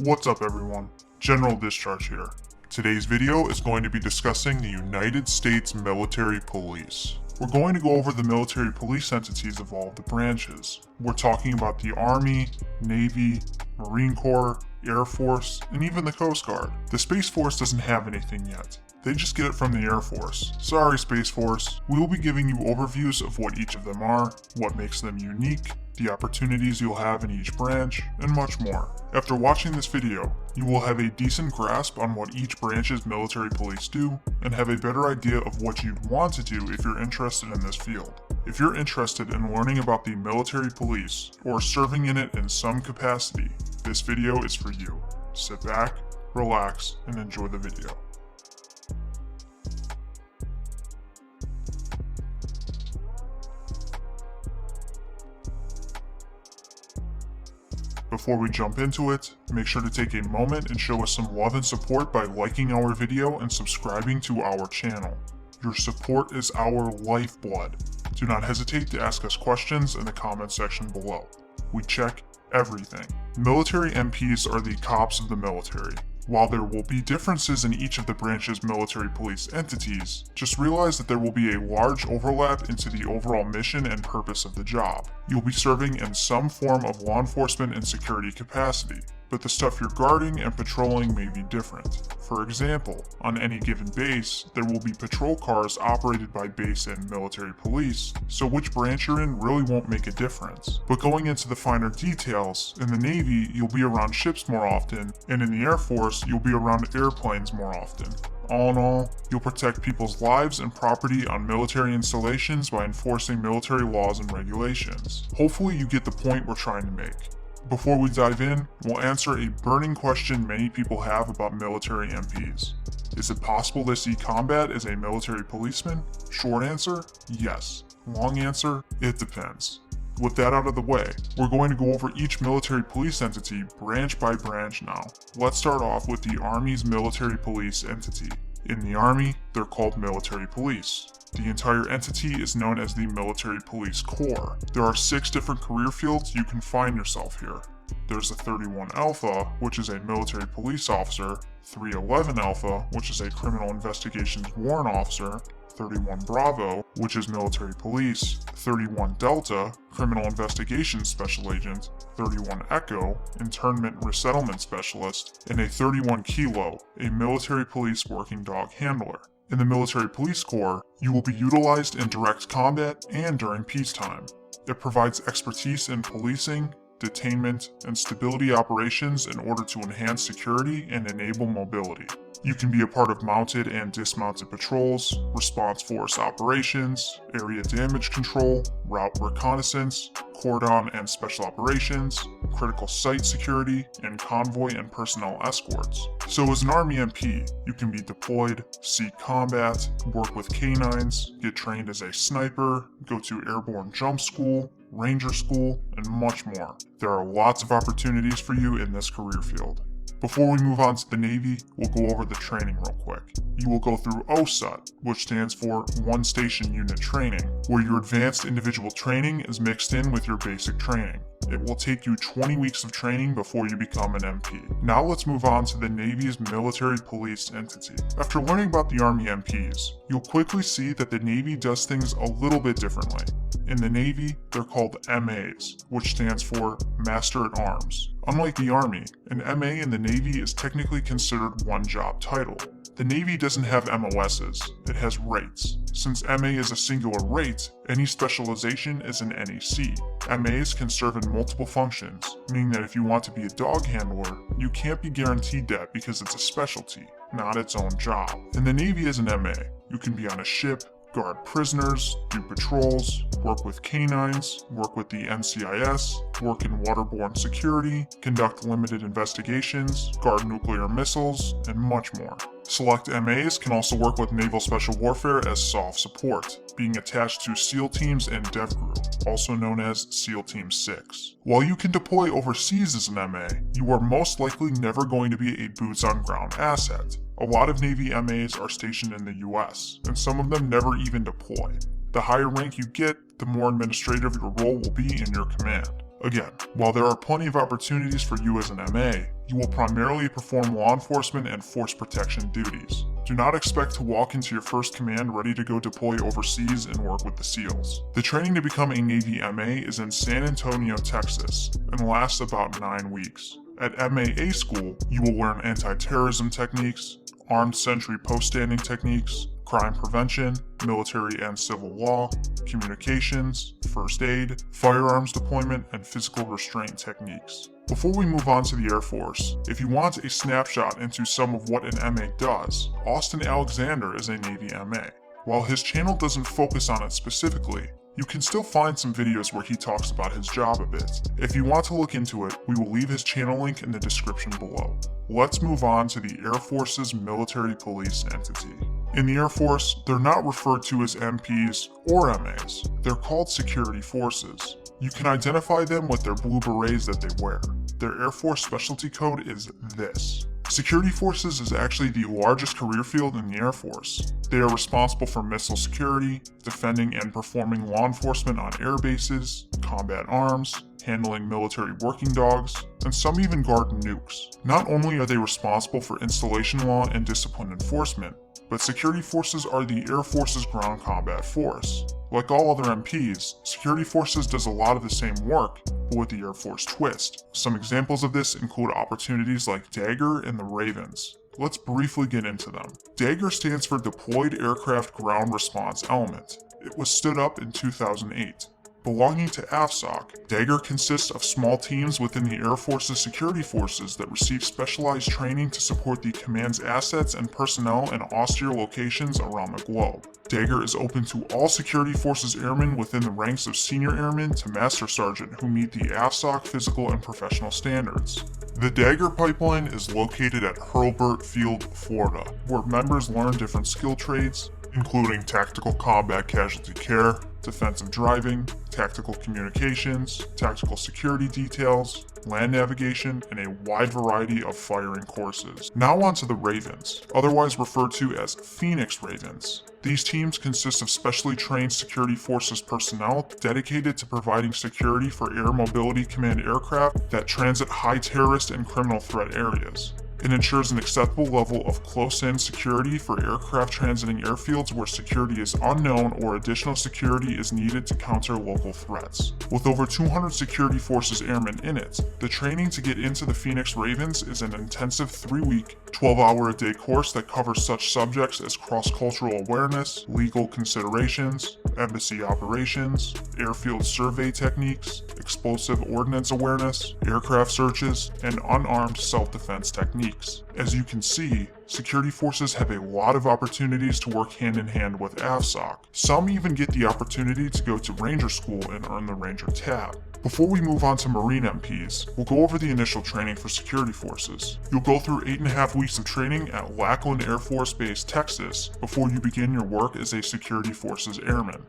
What's up everyone, General Discharge here. Today's video is going to be discussing the United States Military Police. We're going to go over the military police entities of all of the branches. We're talking about the Army, Navy, Marine Corps, Air Force, and even the Coast Guard. The Space Force doesn't have anything yet. They just get it from the Air Force. Sorry Space Force. We will be giving you overviews of what each of them are, what makes them unique, the opportunities you'll have in each branch, and much more. After watching this video, you will have a decent grasp on what each branch's military police do, and have a better idea of what you'd want to do if you're interested in this field. If you're interested in learning about the military police, or serving in it in some capacity, this video is for you. Sit back, relax, and enjoy the video. Before we jump into it, make sure to take a moment and show us some love and support by liking our video and subscribing to our channel. Your support is our lifeblood. Do not hesitate to ask us questions in the comment section below. We check everything. Military MPs are the cops of the military. While there will be differences in each of the branch's military police entities, just realize that there will be a large overlap into the overall mission and purpose of the job. You'll be serving in some form of law enforcement and security capacity, but the stuff you're guarding and patrolling may be different. For example, on any given base, there will be patrol cars operated by base and military police, so which branch you're in really won't make a difference. But going into the finer details, in the Navy, you'll be around ships more often, and in the Air Force, you'll be around airplanes more often. All in all, you'll protect people's lives and property on military installations by enforcing military laws and regulations. Hopefully you get the point we're trying to make. Before we dive in, we'll answer a burning question many people have about military MPs. Is it possible to see combat as a military policeman? Short answer, yes. Long answer, it depends. With that out of the way, we're going to go over each military police entity branch by branch now. Let's start off with the Army's military police entity. In the Army, they're called military police. The entire entity is known as the Military Police Corps. There are 6 different career fields you can find yourself here. There's a 31 Alpha, which is a military police officer, 311 Alpha, which is a criminal investigations warrant officer, 31 Bravo, which is military police, 31 Delta, criminal investigations special agent, 31 Echo, internment resettlement specialist, and a 31 Kilo, a military police working dog handler. In the Military Police Corps, you will be utilized in direct combat and during peacetime. It provides expertise in policing, detainment, and stability operations in order to enhance security and enable mobility. You can be a part of mounted and dismounted patrols, response force operations, area damage control, route reconnaissance, cordon and special operations, critical site security, and convoy and personnel escorts. So as an Army MP, you can be deployed, see combat, work with canines, get trained as a sniper, go to airborne jump school, ranger school, and much more. There are lots of opportunities for you in this career field. Before we move on to the Navy, we'll go over the training real quick. You will go through OSUT, which stands for One Station Unit Training, where your advanced individual training is mixed in with your basic training. It will take you 20 weeks of training before you become an MP. Now let's move on to the Navy's military police entity. After learning about the Army MPs, you'll quickly see that the Navy does things a little bit differently. In the Navy, they're called MAs, which stands for Master at Arms. Unlike the Army, an MA in the Navy is technically considered one job title. The Navy doesn't have MOSs, it has rates. Since MA is a singular rate, any specialization is an NEC. MAs can serve in multiple functions, meaning that if you want to be a dog handler, you can't be guaranteed that because it's a specialty, not its own job. In the Navy as an MA, you can be on a ship, guard prisoners, do patrols, work with canines, work with the NCIS, work in waterborne security, conduct limited investigations, guard nuclear missiles, and much more. Select MAs can also work with Naval Special Warfare as soft support, being attached to SEAL Teams and Dev Group, also known as SEAL Team 6. While you can deploy overseas as an MA, you are most likely never going to be a boots-on-ground asset. A lot of Navy MAs are stationed in the US, and some of them never even deploy. The higher rank you get, the more administrative your role will be in your command. Again, while there are plenty of opportunities for you as an MA, you will primarily perform law enforcement and force protection duties. Do not expect to walk into your first command ready to go deploy overseas and work with the SEALs. The training to become a Navy MA is in San Antonio, Texas, and lasts about 9 weeks. At MAA school, you will learn anti-terrorism techniques, armed sentry post-standing techniques, crime prevention, military and civil law, communications, first aid, firearms deployment, and physical restraint techniques. Before we move on to the Air Force, if you want a snapshot into some of what an MA does, Austin Alexander is a Navy MA. While his channel doesn't focus on it specifically, you can still find some videos where he talks about his job a bit. If you want to look into it, we will leave his channel link in the description below. Let's move on to the Air Force's military police entity. In the Air Force, they're not referred to as MPs or MAs. They're called security forces. You can identify them with their blue berets that they wear. Their Air Force specialty code is this. Security forces is actually the largest career field in the Air Force. They are responsible for missile security, defending and performing law enforcement on air bases, combat arms, handling military working dogs, and some even guard nukes. Not only are they responsible for installation law and discipline enforcement, but security forces are the Air Force's ground combat force. Like all other MPs, security forces does a lot of the same work, but with the Air Force twist. Some examples of this include opportunities like Dagger and the Ravens. Let's briefly get into them. Dagger stands for Deployed Aircraft Ground Response Element. It was stood up in 2008. Belonging to AFSOC, Dagger consists of small teams within the Air Force's security forces that receive specialized training to support the command's assets and personnel in austere locations around the globe. Dagger is open to all security forces airmen within the ranks of senior airman to master sergeant who meet the AFSOC physical and professional standards. The Dagger pipeline is located at Hurlburt Field, Florida, where members learn different skill trades, including tactical combat casualty care, defensive driving, tactical communications, tactical security details, land navigation, and a wide variety of firing courses. Now on to the Ravens, otherwise referred to as Phoenix Ravens. These teams consist of specially trained security forces personnel dedicated to providing security for Air Mobility Command aircraft that transit high terrorist and criminal threat areas. It ensures an acceptable level of close-in security for aircraft transiting airfields where security is unknown or additional security is needed to counter local threats. With over 200 security forces airmen in it, the training to get into the Phoenix Ravens is an intensive 3-week, 12-hour-a-day course that covers such subjects as cross-cultural awareness, legal considerations, embassy operations, airfield survey techniques, explosive ordnance awareness, aircraft searches, and unarmed self-defense techniques. As you can see, security forces have a lot of opportunities to work hand in hand with AFSOC. Some even get the opportunity to go to Ranger School and earn the Ranger tab. Before we move on to Marine MPs, we'll go over the initial training for security forces. You'll go through 8.5 weeks of training at Lackland Air Force Base, Texas, before you begin your work as a security forces airman.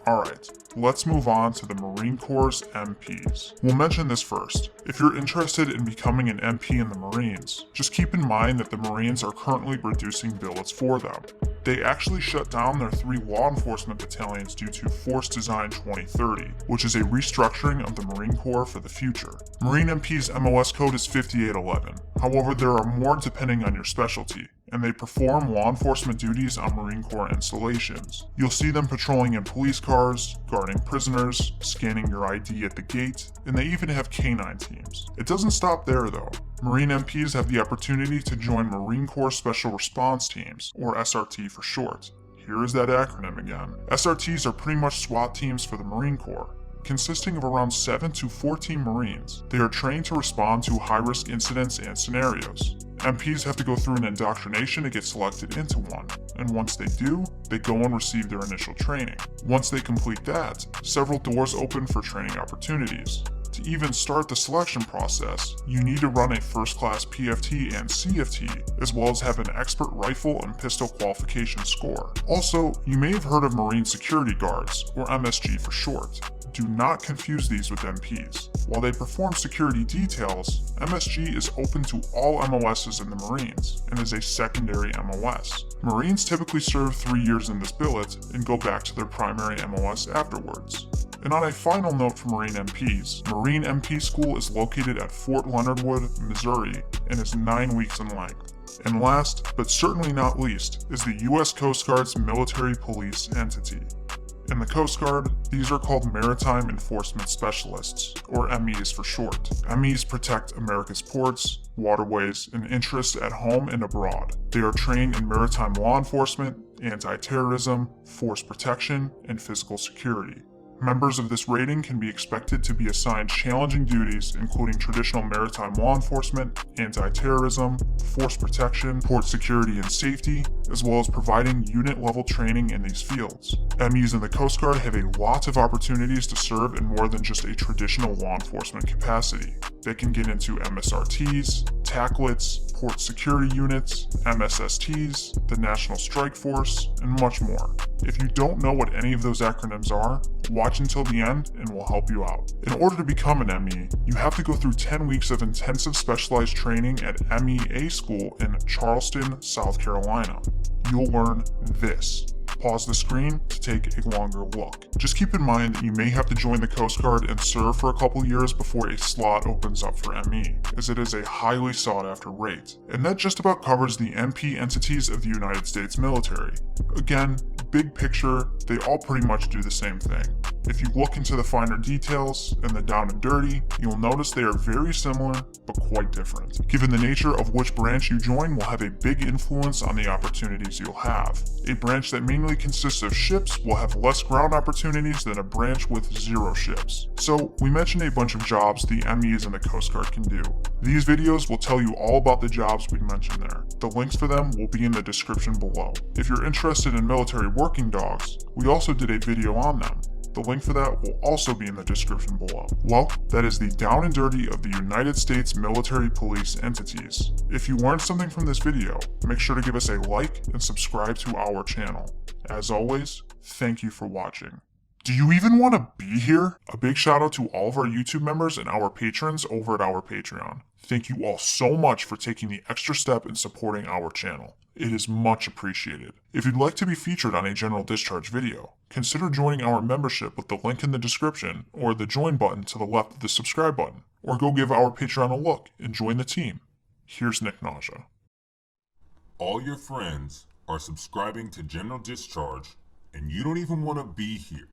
Alright, let's move on to the Marine Corps' MPs. We'll mention this first. If you're interested in becoming an MP in the Marines, just keep in mind that the Marines are currently reducing billets for them. They actually shut down their 3 law enforcement battalions due to Force Design 2030, which is a restructuring of the Marine Corps for the future. Marine MP's MOS code is 5811. However, there are more depending on your specialty, and they perform law enforcement duties on Marine Corps installations. You'll see them patrolling in police cars, guarding prisoners, scanning your ID at the gate, and they even have canine teams. It doesn't stop there though. Marine MPs have the opportunity to join Marine Corps Special Response Teams, or SRT for short. Here is that acronym again. SRTs are pretty much SWAT teams for the Marine Corps, consisting of around 7 to 14 Marines. They are trained to respond to high-risk incidents and scenarios. MPs have to go through an indoctrination to get selected into one, and once they do, they go and receive their initial training. Once they complete that, several doors open for training opportunities. To even start the selection process, you need to run a first-class PFT and CFT, as well as have an expert rifle and pistol qualification score. Also, you may have heard of Marine Security Guards, or MSG for short. Do not confuse these with MPs. While they perform security details, MSG is open to all MOSs in the Marines, and is a secondary MOS. Marines typically serve 3 years in this billet, and go back to their primary MOS afterwards. And on a final note for Marine MPs, Marine MP School is located at Fort Leonard Wood, Missouri, and is 9 weeks in length. And last, but certainly not least, is the U.S. Coast Guard's military police entity. In the Coast Guard, these are called Maritime Enforcement Specialists, or MEs for short. MEs protect America's ports, waterways, and interests at home and abroad. They are trained in maritime law enforcement, anti-terrorism, force protection, and physical security. Members of this rating can be expected to be assigned challenging duties including traditional maritime law enforcement, anti-terrorism, force protection, port security and safety, as well as providing unit-level training in these fields. MEs in the Coast Guard have a lot of opportunities to serve in more than just a traditional law enforcement capacity. They can get into MSRTs, TACLITs, port security units, MSSTs, the National Strike Force, and much more. If you don't know what any of those acronyms are, watch until the end and we'll help you out. In order to become an ME, you have to go through 10 weeks of intensive specialized training at MEA School in Charleston, South Carolina. You'll learn this. Pause the screen to take a longer look. Just keep in mind that you may have to join the Coast Guard and serve for a couple years before a slot opens up for ME, as it is a highly sought after rate. And that just about covers the MP entities of the United States military. Again, big picture, they all pretty much do the same thing. If you look into the finer details and the down and dirty, you'll notice they are very similar, but quite different. Given the nature of which branch you join will have a big influence on the opportunities you'll have. A branch that mainly consists of ships will have less ground opportunities than a branch with 0 ships. So, we mentioned a bunch of jobs the MEs in the Coast Guard can do. These videos will tell you all about the jobs we mentioned there. The links for them will be in the description below. If you're interested in military working dogs, we also did a video on them. The link for that will also be in the description below. Well, that is the down and dirty of the United States military police entities. If you learned something from this video, make sure to give us a like and subscribe to our channel. As always, thank you for watching. Do you even want to be here? A big shout out to all of our YouTube members and our patrons over at our Patreon. Thank you all so much for taking the extra step in supporting our channel. It is much appreciated. If you'd like to be featured on a General Discharge video, consider joining our membership with the link in the description or the join button to the left of the subscribe button, or go give our Patreon a look and join the team. Here's Nick Nausea. All your friends are subscribing to General Discharge, and you don't even want to be here.